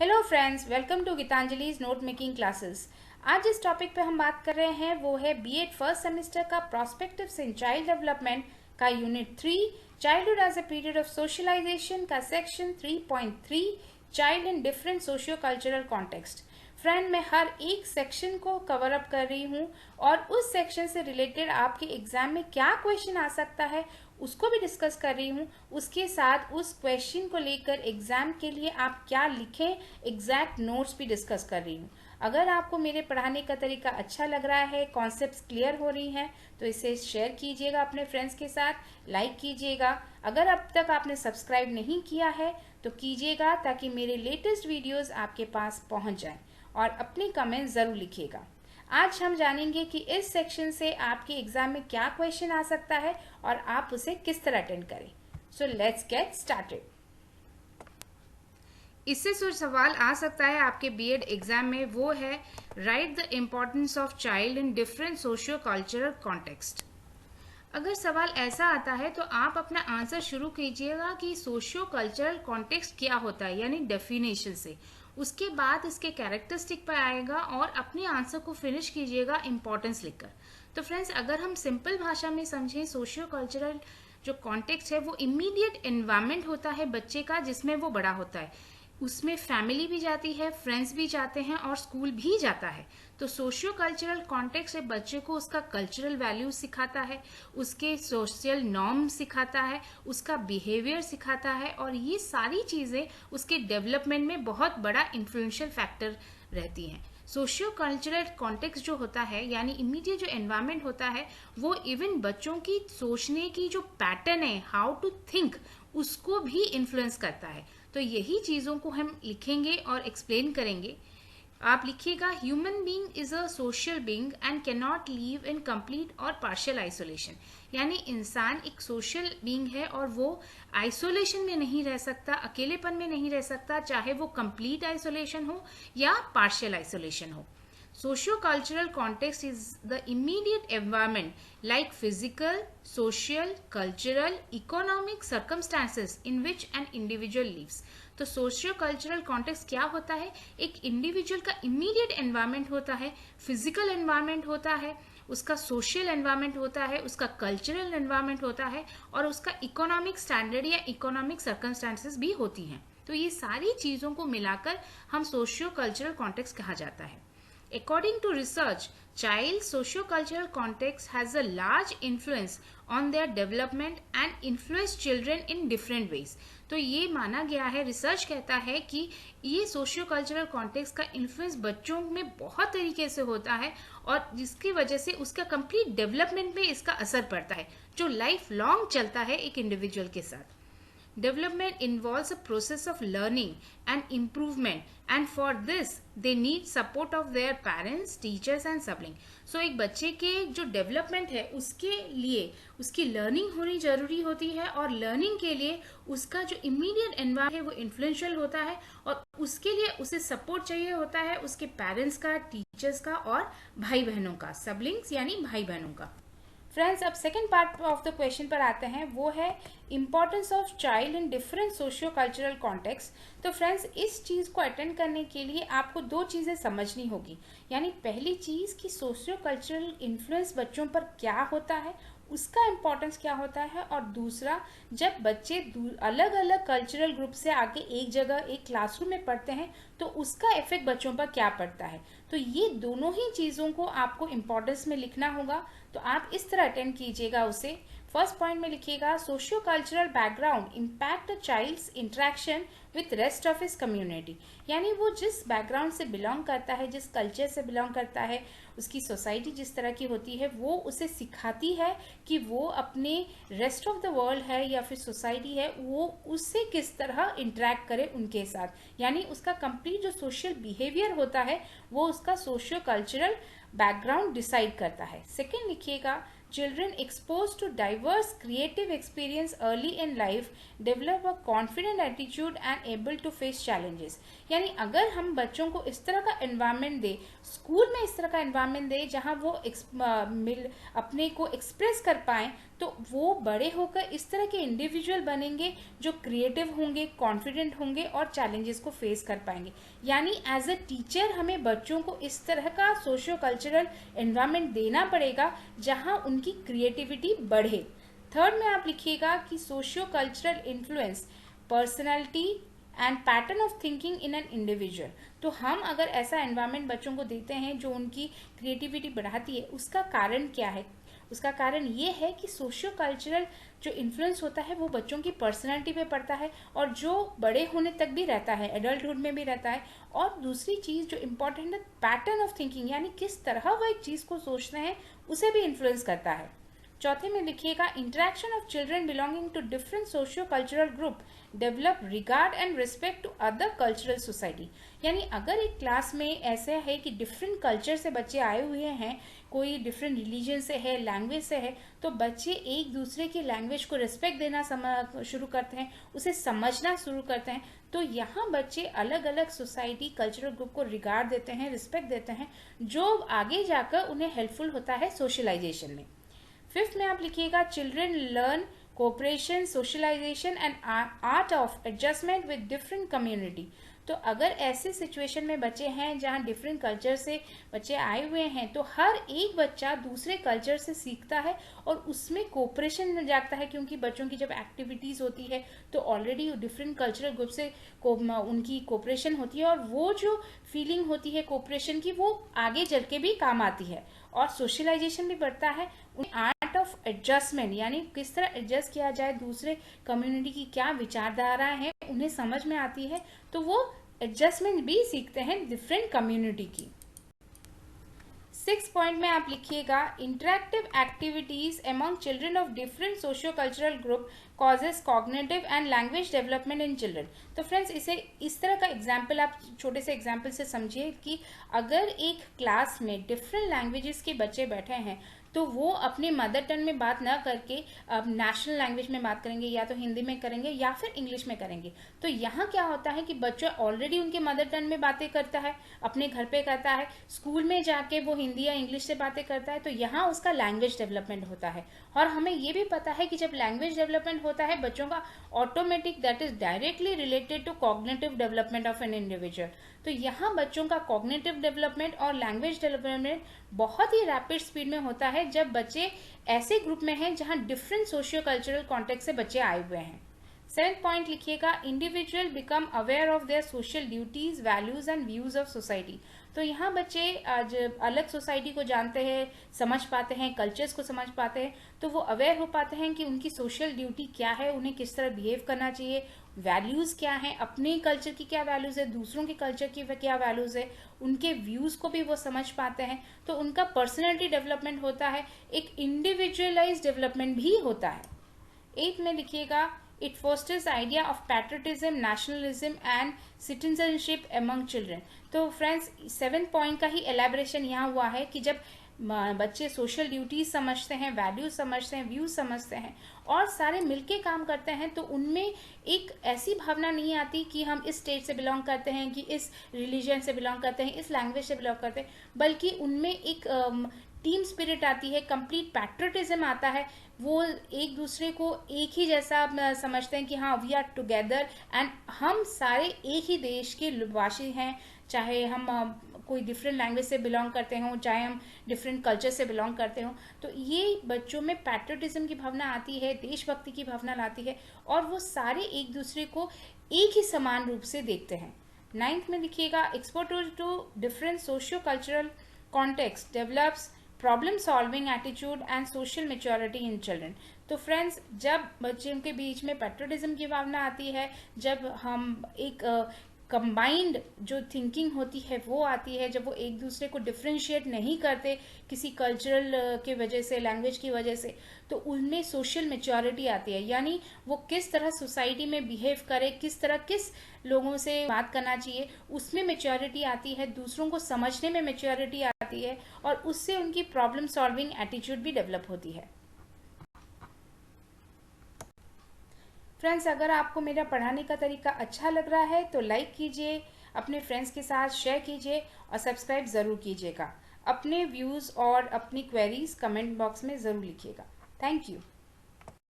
Hello friends, welcome to Geetanjali's note making classes. आज जिस topic पे हम बात कर रहे हैं वो है बीएड फर्स्ट सेमेस्टर का प्रोस्पेक्टिव्स इन चाइल्ड डेवलपमेंट का unit 3 childhood as a period of socialisation का section 3.3 child in different socio cultural context. Friend, मैं हर एक सेक्शन को कवर अप कर रही हूँ और उस सेक्शन से रिलेटेड आपके एग्जाम में क्या क्वेश्चन आ सकता है उसको भी डिस्कस कर रही हूँ। उसके साथ उस क्वेश्चन को लेकर एग्जाम के लिए आप क्या लिखें, एग्जैक्ट नोट्स भी डिस्कस कर रही हूँ। अगर आपको मेरे पढ़ाने का तरीका अच्छा लग रहा है, कॉन्सेप्ट्स क्लियर हो रही हैं, तो इसे शेयर कीजिएगा अपने फ्रेंड्स के साथ, लाइक कीजिएगा। अगर अब तक आपने सब्सक्राइब नहीं किया है तो कीजिएगा ताकि मेरे लेटेस्ट वीडियोस आपके पास पहुंच जाएं, और अपनी कमेंट ज़रूर लिखिएगा। आज हम जानेंगे कि इस सेक्शन से आपके एग्जाम में क्या क्वेश्चन आ सकता है और आप उसे किस तरह अटेंड करें। So let's get started. इससे जो सवाल आ सकता है आपके बीएड एग्जाम में वो है, right the importance of child in different socio cultural context. अगर सवाल ऐसा आता है तो आप अपना आंसर शुरू कीजिएगा कि सोशियो कल्चरल कॉन्टेक्स्ट क्या होता है, यानी डेफिनेशन से। उसके बाद इसके कैरेक्टरिस्टिक पर आएगा और अपने आंसर को फिनिश कीजिएगा इम्पोर्टेंस लिखकर। तो फ्रेंड्स, अगर हम सिंपल भाषा में समझें, सोशियो कल्चरल जो कॉन्टेक्स्ट है वो इमीडिएट एनवायरमेंट होता है बच्चे का जिसमें वो बड़ा होता है। उसमें फैमिली भी जाती है, फ्रेंड्स भी जाते हैं और स्कूल भी जाता है। तो सोशियो कल्चरल कॉन्टेक्स्ट बच्चे को उसका कल्चरल वैल्यूज सिखाता है, उसके सोशल नॉर्म सिखाता है, उसका बिहेवियर सिखाता है, और ये सारी चीज़ें उसके डेवलपमेंट में बहुत बड़ा इन्फ्लुएंशियल फैक्टर रहती हैं। सोशियो कल्चरल कॉन्टेक्स्ट जो होता है, यानी इमीडिएट जो एनवायरनमेंट होता है, वो इवन बच्चों की सोचने की जो पैटर्न है, हाउ टू थिंक, उसको भी इन्फ्लुएंस करता है। तो यही चीज़ों को हम लिखेंगे और एक्सप्लेन करेंगे। आप लिखिएगा, human being is a social being and can not live in complete और पार्शियल आइसोलेशन। यानी इंसान एक सोशल बीइंग है और वो आइसोलेशन में नहीं रह सकता, अकेलेपन में नहीं रह सकता, चाहे वो कंप्लीट आइसोलेशन हो या पार्शियल आइसोलेशन हो। Socio-cultural context is the immediate environment like physical, social, cultural, economic circumstances in which an individual lives. तो सोशियो-कल्चरल कॉन्टेक्स्ट क्या होता है? एक इंडिविजुअल का इमीडिएट एनवायरनमेंट होता है, फिजिकल एनवायरनमेंट होता है, उसका सोशल एनवायरनमेंट होता है, उसका कल्चरल एनवायरनमेंट होता है, और उसका इकोनॉमिक स्टैंडर्ड या इकोनॉमिक सर्कमस्टांसेस भी होती हैं। तो ये सारी चीज़ों को मिलाकर हम सोशियो-कल्चरल कॉन्टेक्स्ट कहा जाता है। According to research, child's socio-cultural context has a large influence on their development and influence children in different ways. तो ये माना गया है, रिसर्च कहता है कि ये सोशियो कल्चरल कॉन्टेक्स्ट का इन्फ्लुएंस बच्चों में बहुत तरीके से होता है, और जिसकी वजह से उसका कंप्लीट डेवलपमेंट में इसका असर पड़ता है, जो लाइफ लॉन्ग चलता है एक इंडिविजुअल के साथ। Development involves a process of learning and improvement, and for this they need support of their parents, teachers and siblings. So एक बच्चे के जो डेवलपमेंट है उसके लिए उसकी लर्निंग होनी ज़रूरी होती है, और लर्निंग के लिए उसका जो इमीडिएट एनवायरनमेंट है वो इन्फ्लुएंशियल होता है, और उसके लिए उसे सपोर्ट चाहिए होता है उसके पेरेंट्स का, टीचर्स का और भाई बहनों का, सिबलिंग्स यानी भाई बहनों का। फ्रेंड्स, अब second part of the question पर आते हैं, वो है importance of child in different socio cultural context. तो फ्रेंड्स, इस चीज़ को अटेंड करने के लिए आपको दो चीज़ें समझनी होगी। यानी पहली चीज़ कि सोशियो कल्चरल इन्फ्लुएंस बच्चों पर क्या होता है, उसका इम्पोर्टेंस क्या होता है, और दूसरा, जब बच्चे अलग अलग कल्चरल ग्रुप से आके एक जगह एक क्लासरूम में पढ़ते हैं तो उसका इफेक्ट बच्चों पर क्या पड़ता है। तो ये दोनों ही चीज़ों को आपको इम्पोर्टेंस में लिखना होगा। तो आप इस तरह अटेंड कीजिएगा उसे। फर्स्ट पॉइंट में लिखिएगा, socio cultural background impact a child's interaction with rest of his community. यानी वो जिस बैकग्राउंड से बिलोंग करता है, जिस कल्चर से बिलोंग करता है, उसकी सोसाइटी जिस तरह की होती है, वो उसे सिखाती है कि वो अपने रेस्ट ऑफ द वर्ल्ड है या फिर सोसाइटी है, वो उससे किस तरह इंटरेक्ट करे उनके साथ। यानी उसका कंप्लीट जो सोशल बिहेवियर होता है वो उसका सोशियो कल्चरल बैकग्राउंड डिसाइड करता है। सेकेंड लिखिएगा, children exposed to diverse creative experience early in life develop a confident attitude and able to face challenges. यानी अगर हम बच्चों को इस तरह का एनवायरनमेंट दे, स्कूल में इस तरह का एनवायरनमेंट दे जहाँ वो अपने को एक्सप्रेस कर पाएँ, तो वो बड़े होकर इस तरह के इंडिविजुअल बनेंगे जो क्रिएटिव होंगे, कॉन्फिडेंट होंगे और चैलेंजेस को फेस कर पाएंगे. यानी एज अ टीचर हमें बच्चों को इस तरह का सोशियो कल्चरल एनवायरनमेंट देना पड़ेगा जहां उनकी क्रिएटिविटी बढ़े. थर्ड में आप लिखिएगा कि socio cultural influence personality and pattern of thinking in an individual. तो हम अगर ऐसा एनवायरनमेंट बच्चों को देते हैं जो उनकी क्रिएटिविटी बढ़ाती है, उसका कारण क्या है? उसका कारण ये है कि सोशियो कल्चरल जो इन्फ्लुएंस होता है वो बच्चों की पर्सनालिटी पे पड़ता है और जो बड़े होने तक भी रहता है, एडल्टहुड में भी रहता है. और दूसरी चीज़ जो इम्पोर्टेंट है, पैटर्न ऑफ थिंकिंग, यानी किस तरह वो एक चीज़ को सोचते हैं उसे भी इन्फ्लुएंस करता है. चौथे में लिखिएगा interaction of children belonging to different socio cultural group develop regard and respect to other cultural society. यानी अगर एक क्लास में ऐसा है कि डिफरेंट कल्चर से बच्चे आए हुए हैं, कोई डिफरेंट रिलीजन से है, लैंग्वेज से है, तो बच्चे एक दूसरे की लैंग्वेज को रिस्पेक्ट देना शुरू करते हैं, उसे समझना शुरू करते हैं. तो यहाँ बच्चे अलग अलग सोसाइटी, कल्चरल ग्रुप को रिगार्ड देते हैं, रिस्पेक्ट देते हैं, जो आगे जाकर उन्हें हेल्पफुल होता है सोशलाइजेशन में. फिफ्थ में आप लिखिएगा children learn cooperation, socialisation and art of adjustment with different community. तो अगर ऐसे सिचुएशन में बच्चे हैं जहाँ डिफरेंट कल्चर से बच्चे आए हुए हैं, तो हर एक बच्चा दूसरे कल्चर से सीखता है और उसमें कोऑपरेशन जागता है, क्योंकि बच्चों की जब एक्टिविटीज़ होती है तो ऑलरेडी डिफरेंट कल्चरल ग्रुप से उनकी कोऑपरेशन होती है और वो जो फीलिंग होती है कोऑपरेशन की वो आगे चल के भी काम आती है. और सोशलाइजेशन भी बढ़ता है. आर्ट ऑफ एडजस्टमेंट, यानी किस तरह एडजस्ट किया जाए, दूसरे कम्युनिटी की क्या विचारधाराएं हैं उन्हें समझ में आती है, तो वो एडजस्टमेंट भी सीखते हैं डिफरेंट कम्युनिटी की. 6 पॉइंट में आप लिखिएगा interactive activities among children of different socio cultural group causes cognitive and language development in children. तो फ्रेंड्स इसे इस तरह का एग्जाम्पल आप छोटे से एग्जाम्पल से समझिए कि अगर एक क्लास में डिफरेंट लैंग्वेजेस के बच्चे बैठे हैं तो वो अपने मदर टंग में बात ना करके अब नेशनल लैंग्वेज में बात करेंगे, या तो हिंदी में करेंगे या फिर इंग्लिश में करेंगे. तो यहाँ क्या होता है कि बच्चा ऑलरेडी उनके मदर टंग में बातें करता है, अपने घर पे करता है, स्कूल में जाके वो हिंदी या इंग्लिश से बातें करता है, तो यहाँ उसका लैंग्वेज डेवलपमेंट होता है. और हमें ये भी पता है कि जब लैंग्वेज डेवलपमेंट होता है बच्चों का automatic, that is directly related to cognitive development of an individual. तो यहाँ बच्चों का कॉग्निटिव डेवलपमेंट और लैंग्वेज डेवलपमेंट बहुत ही रैपिड स्पीड में होता है जब बच्चे ऐसे ग्रुप में हैं जहाँ डिफरेंट सोशियो कल्चरल कॉन्टेक्स्ट से बच्चे आए हुए हैं. 7th पॉइंट लिखिएगा individual become aware of their social duties, values and views of society. तो यहाँ बच्चे आज अलग सोसाइटी को जानते हैं, समझ पाते हैं, कल्चर्स को समझ पाते हैं, तो वो अवेयर हो पाते हैं कि उनकी सोशल ड्यूटी क्या है, उन्हें किस तरह बिहेव करना चाहिए, वैल्यूज क्या है, अपने कल्चर की क्या वैल्यूज है, दूसरों के कल्चर की क्या वैल्यूज है, उनके व्यूज को भी वो समझ पाते हैं. तो उनका पर्सनैलिटी डेवलपमेंट होता है, एक इंडिविजुअलाइज डेवलपमेंट भी होता है. 8th में लिखिएगा it fosters idea of patriotism, nationalism and citizenship among children. तो फ्रेंड्स 7th पॉइंट का ही एलैबोरेशन यहाँ हुआ है कि जब बच्चे सोशल ड्यूटीज समझते हैं, वैल्यूज समझते हैं, व्यूज समझते हैं और सारे मिलके काम करते हैं, तो उनमें एक ऐसी भावना नहीं आती कि हम इस स्टेट से बिलोंग करते हैं, कि इस रिलीजन से बिलोंग करते हैं, इस लैंग्वेज से बिलोंग करते हैं, बल्कि उनमें एक टीम स्पिरिट आती है, कंप्लीट पैट्रियटिज्म आता है. वो एक दूसरे को एक ही जैसा समझते हैं कि हाँ वी आर टुगेदर एंड हम सारे एक ही देश के वासी हैं, चाहे हम कोई डिफरेंट लैंग्वेज से बिलोंग करते हों, चाहे हम डिफरेंट कल्चर से बिलोंग करते हों. तो ये बच्चों में पैट्रियटिज्म की भावना आती है, देशभक्ति की भावना लाती है और वो सारे एक दूसरे को एक ही समान रूप से देखते हैं. 9th में लिखिएगा exposure to different socio cultural context develops problem solving attitude and social maturity in children. तो फ्रेंड्स जब बच्चों के बीच में पैट्रियटिज्म की भावना आती है, जब हम एक कंबाइंड जो थिंकिंग होती है वो आती है, जब वो एक दूसरे को डिफ्रेंशिएट नहीं करते किसी कल्चरल के वजह से, लैंग्वेज की वजह से, तो उनमें सोशल मैच्योरिटी आती है. यानी वो किस तरह सोसाइटी में बिहेव करे, किस तरह किस लोगों से बात करना चाहिए, उसमें मैच्योरिटी आती है. दूसरों को समझने में मैच्योरिटी आती जाती है और उससे उनकी प्रॉब्लम सॉल्विंग एटीट्यूड भी डेवलप होती है। फ्रेंड्स, अगर आपको मेरा पढ़ाने का तरीका अच्छा लग रहा है तो लाइक कीजिए, अपने फ्रेंड्स के साथ शेयर कीजिए और सब्सक्राइब ज़रूर कीजिएगा। अपने व्यूज़ और अपनी क्वेरीज कमेंट बॉक्स में ज़रूर लिखिएगा। Thank you.